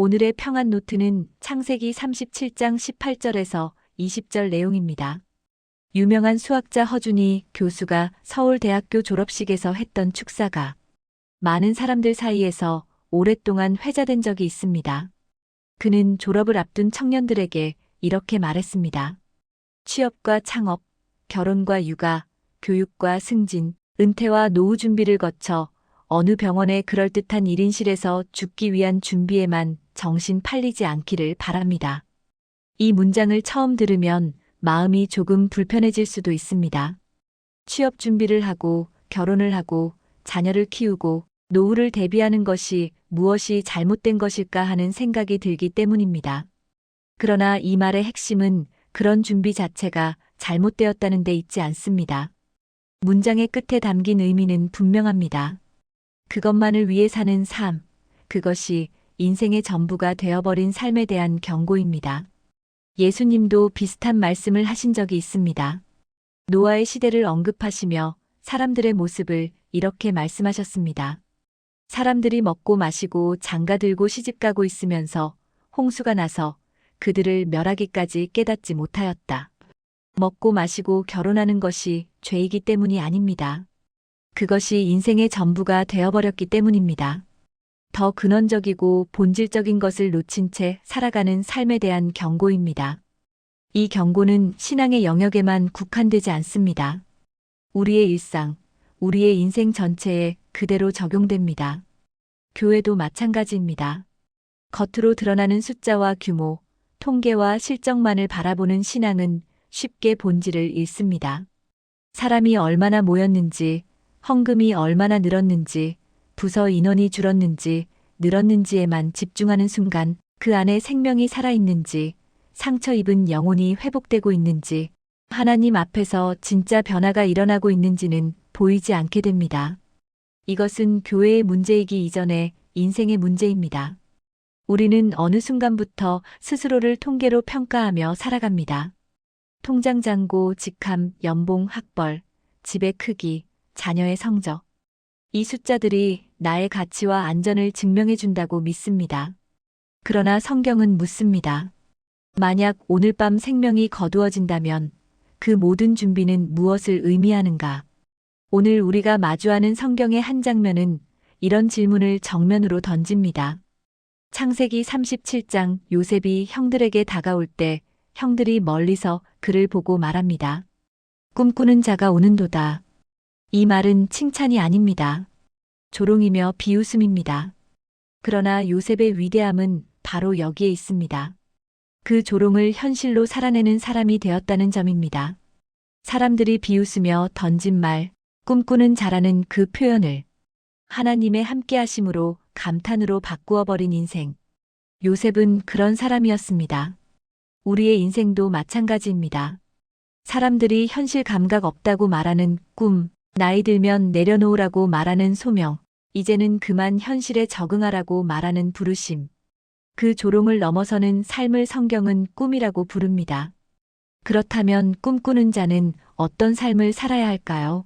오늘의 평안 노트는 창세기 37장 18절에서 20절 내용입니다. 유명한 수학자 허준이 교수가 서울대학교 졸업식에서 했던 축사가 많은 사람들 사이에서 오랫동안 회자된 적이 있습니다. 그는 졸업을 앞둔 청년들에게 이렇게 말했습니다. 취업과 창업, 결혼과 육아, 교육과 승진, 은퇴와 노후 준비를 거쳐 어느 병원의 그럴듯한 1인실에서 죽기 위한 준비에만 정신 팔리지 않기를 바랍니다. 이 문장을 처음 들으면 마음이 조금 불편해질 수도 있습니다. 취업 준비를 하고 결혼을 하고 자녀를 키우고 노후를 대비하는 것이 무엇이 잘못된 것일까 하는 생각이 들기 때문입니다. 그러나 이 말의 핵심은 그런 준비 자체가 잘못되었다는 데 있지 않습니다. 문장의 끝에 담긴 의미는 분명합니다. 그것만을 위해 사는 삶, 그것이 인생의 전부가 되어버린 삶에 대한 경고입니다. 예수님도 비슷한 말씀을 하신 적이 있습니다. 노아의 시대를 언급하시며 사람들의 모습을 이렇게 말씀하셨습니다. 사람들이 먹고 마시고 장가들고 시집가고 있으면서 홍수가 나서 그들을 멸하기까지 깨닫지 못하였다. 먹고 마시고 결혼하는 것이 죄이기 때문이 아닙니다. 그것이 인생의 전부가 되어버렸기 때문입니다. 더 근원적이고 본질적인 것을 놓친 채 살아가는 삶에 대한 경고입니다. 이 경고는 신앙의 영역에만 국한되지 않습니다. 우리의 일상, 우리의 인생 전체에 그대로 적용됩니다. 교회도 마찬가지입니다. 겉으로 드러나는 숫자와 규모, 통계와 실적만을 바라보는 신앙은 쉽게 본질을 잃습니다. 사람이 얼마나 모였는지, 헌금이 얼마나 늘었는지, 부서 인원이 줄었는지, 늘었는지에만 집중하는 순간 그 안에 생명이 살아있는지, 상처 입은 영혼이 회복되고 있는지, 하나님 앞에서 진짜 변화가 일어나고 있는지는 보이지 않게 됩니다. 이것은 교회의 문제이기 이전에 인생의 문제입니다. 우리는 어느 순간부터 스스로를 통계로 평가하며 살아갑니다. 통장 잔고, 직함, 연봉, 학벌, 집의 크기, 자녀의 성적. 이 숫자들이 나의 가치와 안전을 증명해 준다고 믿습니다. 그러나 성경은 묻습니다. 만약 오늘 밤 생명이 거두어진다면 그 모든 준비는 무엇을 의미하는가? 오늘 우리가 마주하는 성경의 한 장면은 이런 질문을 정면으로 던집니다. 창세기 37장 요셉이 형들에게 다가올 때 형들이 멀리서 그를 보고 말합니다. 꿈꾸는 자가 오는도다. 이 말은 칭찬이 아닙니다. 조롱이며 비웃음입니다. 그러나 요셉의 위대함은 바로 여기에 있습니다. 그 조롱을 현실로 살아내는 사람이 되었다는 점입니다. 사람들이 비웃으며 던진 말, 꿈꾸는 자라는 그 표현을 하나님의 함께하심으로 감탄으로 바꾸어 버린 인생. 요셉은 그런 사람이었습니다. 우리의 인생도 마찬가지입니다. 사람들이 현실 감각 없다고 말하는 꿈, 나이 들면 내려놓으라고 말하는 소명, 이제는 그만 현실에 적응하라고 말하는 부르심. 그 조롱을 넘어서는 삶을 성경은 꿈이라고 부릅니다. 그렇다면 꿈꾸는 자는 어떤 삶을 살아야 할까요?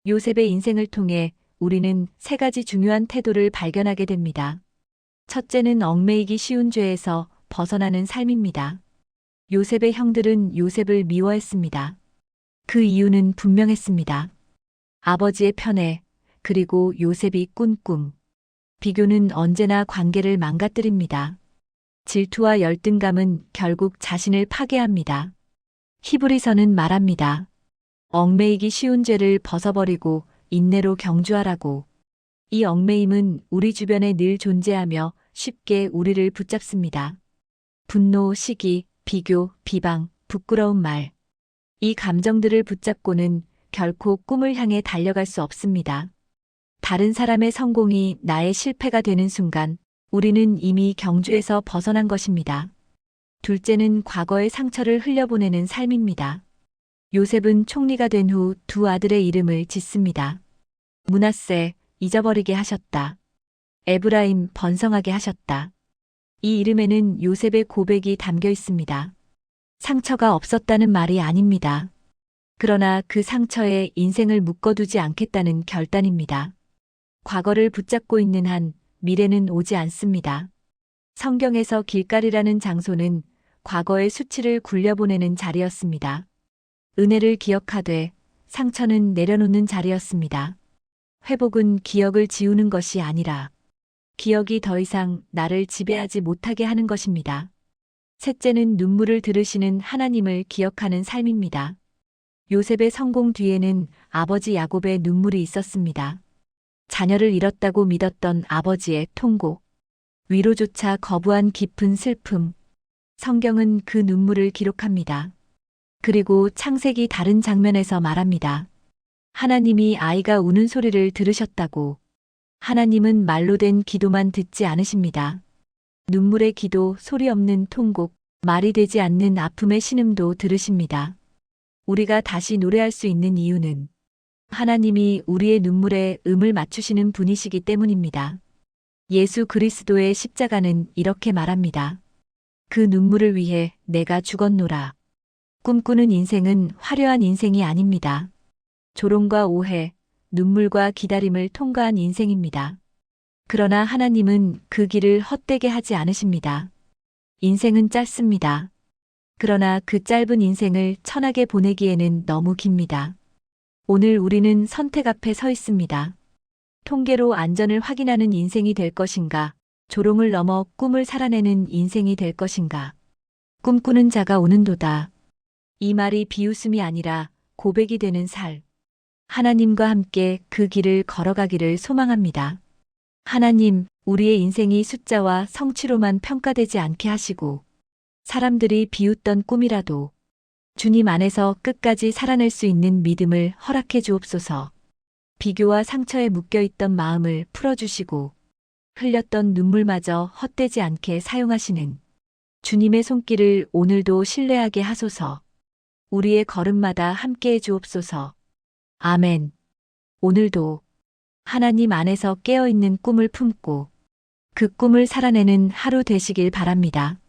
요셉의 인생을 통해 우리는 세 가지 중요한 태도를 발견하게 됩니다. 첫째는 얽매이기 쉬운 죄에서 벗어나는 삶입니다. 요셉의 형들은 요셉을 미워했습니다. 그 이유는 분명했습니다. 아버지의 편애, 그리고 요셉이 꾼 꿈. 비교는 언제나 관계를 망가뜨립니다. 질투와 열등감은 결국 자신을 파괴합니다. 히브리서는 말합니다. 얽매이기 쉬운 죄를 벗어버리고 인내로 경주하라고. 이 얽매임은 우리 주변에 늘 존재하며 쉽게 우리를 붙잡습니다. 분노, 시기, 비교, 비방, 부끄러운 말. 이 감정들을 붙잡고는 결코 꿈을 향해 달려갈 수 없습니다. 다른 사람의 성공이 나의 실패가 되는 순간 우리는 이미 경주에서 벗어난 것입니다. 둘째는 과거의 상처를 흘려보내는 삶입니다. 요셉은 총리가 된 후 두 아들의 이름을 짓습니다. 므낫세, 잊어버리게 하셨다. 에브라임, 번성하게 하셨다. 이 이름에는 요셉의 고백이 담겨 있습니다. 상처가 없었다는 말이 아닙니다. 그러나 그 상처에 인생을 묶어두지 않겠다는 결단입니다. 과거를 붙잡고 있는 한 미래는 오지 않습니다. 성경에서 길갈이라는 장소는 과거의 수치를 굴려보내는 자리였습니다. 은혜를 기억하되 상처는 내려놓는 자리였습니다. 회복은 기억을 지우는 것이 아니라 기억이 더 이상 나를 지배하지 못하게 하는 것입니다. 셋째는 눈물을 들으시는 하나님을 기억하는 삶입니다. 요셉의 성공 뒤에는 아버지 야곱의 눈물이 있었습니다. 자녀를 잃었다고 믿었던 아버지의 통곡, 위로조차 거부한 깊은 슬픔. 성경은 그 눈물을 기록합니다. 그리고 창세기 다른 장면에서 말합니다. 하나님이 아이가 우는 소리를 들으셨다고. 하나님은 말로 된 기도만 듣지 않으십니다. 눈물의 기도, 소리 없는 통곡, 말이 되지 않는 아픔의 신음도 들으십니다. 우리가 다시 노래할 수 있는 이유는 하나님이 우리의 눈물에 음을 맞추시는 분이시기 때문입니다. 예수 그리스도의 십자가는 이렇게 말합니다. 그 눈물을 위해 내가 죽었노라. 꿈꾸는 인생은 화려한 인생이 아닙니다. 조롱과 오해, 눈물과 기다림을 통과한 인생입니다. 그러나 하나님은 그 길을 헛되게 하지 않으십니다. 인생은 짧습니다. 그러나 그 짧은 인생을 천하게 보내기에는 너무 깁니다. 오늘 우리는 선택 앞에 서 있습니다. 통계로 안전을 확인하는 인생이 될 것인가? 조롱을 넘어 꿈을 살아내는 인생이 될 것인가? 꿈꾸는 자가 오는도다. 이 말이 비웃음이 아니라 고백이 되는 살. 하나님과 함께 그 길을 걸어가기를 소망합니다. 하나님, 우리의 인생이 숫자와 성취로만 평가되지 않게 하시고 사람들이 비웃던 꿈이라도 주님 안에서 끝까지 살아낼 수 있는 믿음을 허락해 주옵소서. 비교와 상처에 묶여있던 마음을 풀어주시고 흘렸던 눈물마저 헛되지 않게 사용하시는 주님의 손길을 오늘도 신뢰하게 하소서. 우리의 걸음마다 함께해 주옵소서. 아멘. 오늘도 하나님 안에서 깨어있는 꿈을 품고 그 꿈을 살아내는 하루 되시길 바랍니다.